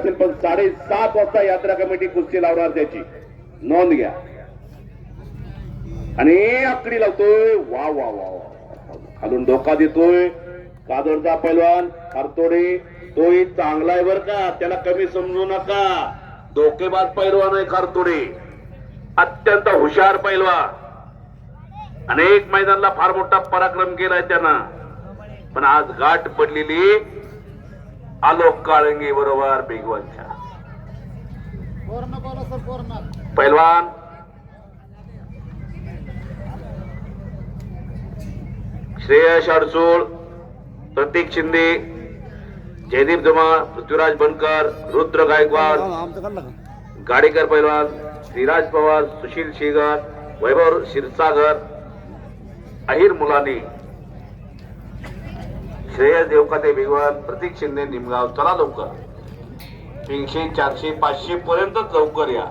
असेल, पण 7:30 वाजता यात्रा कमिटी कुस्ती लावणार त्याची नोंद घ्या. आणि आकडी लावतोय, वा वा वा वा, खालून धोका देतोय कादरचा पैलवान खारतोडे. तोही चांगला आहे बर का, त्याला कमी समजू नका. धोकेबाज पैलवान आहे खारतोडे, अत्यंत हुशार पैलवान. अनेक मैदानाला फार मोठा पराक्रम केलाय त्यानं. पण आज गाठ पडलेली आलोक काळंगे बरोबर बेगवानच्या. पैलवान श्रेयस अडसूळ, प्रतीक शिंदे, जयदीप जमाळ, पृथ्वीराज बनकर, रुद्र गायकवाड, गाडेकर पैलवान, श्रीराज पवार, सुशील शेगर, वैभव क्षीरसागर, अहिर मुलानी, श्रेयस देवकाते बेगवान, प्रतीक शिंदे निमगाव. चला लवकर, 300, 400, 500 पर्यंत लवकर या.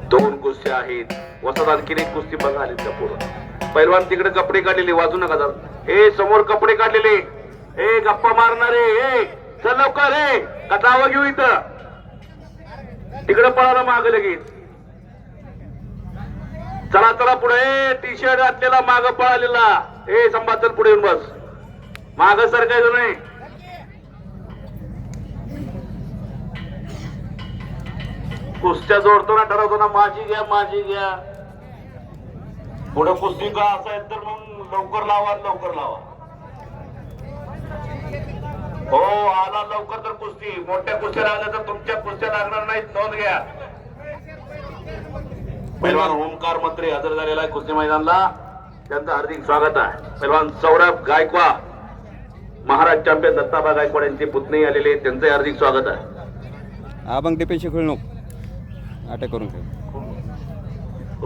दोन कुस्ती आहेत. वसत आणखी एक कुस्ती बघा आली त्या पुढं. पैलवान तिकडे कपडे काढलेले, वाजू नका जर. हे समोर कपडे काढलेले, हे गप्पा मारणारे, हे चल लवकर, हे कटावं घेऊ इथं. तिकडे पळाला माग लगेच. चला चला पुढे, टी शर्ट घातलेला माग पळालेला. हे संभा चल पुढे येऊन बस, माग सरकायचं नाही. कुस्त्या जोडतो ना, ठरवतो ना, माझी घ्या माझी घ्या. पुढे कुस्ती का असाय तर मग लवकर लावा, लवकर लावा. हो आला लवकर तर कुस्ती. मोठ्या कुस्त्या लागल्या तर तुमच्या कुस्त्या लागणार नाहीत, नोंद घ्या. पैलवान ओमकार मंत्री हजर झालेला आहे कुस्ती मैदानाला, त्यांचं हार्दिक स्वागत आहे. पैलवान सौरभ गायकवाड, महाराज चॅम्पियन दत्ताबा गायकवाड यांचे पुतणे आलेले, त्यांचे हार्दिक स्वागत आहे. आपण डिपेंडशी खेळू नको, अटॅक करून खेळ.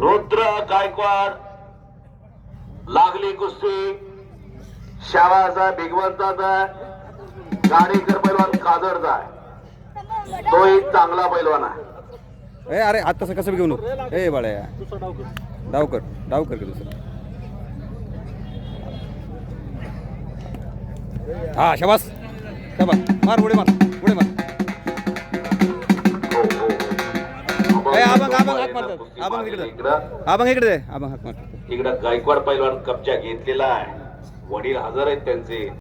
रुद्र गायकवाड लागली कुस्ती. शाबाचा भिगवंताचा, गाडेकर पैलवान कादरचा आहे, तोही चांगला पैलवान आहे. ए अरे आता तसं कसं घेऊ नको. ए बाळ्या डाव कर, डाव कर की दुसरं. हा शाबास शाबास, मार उडी मार, उडी मार. आबंग आबंग हाक मारतात, आबंग इकडे, आबंग इकडे, आबंग हाक मारतात. इकडे गायकवाड पैलवान कब्जा घेतलेला आहे. वडील हजर आहेत त्यांचे.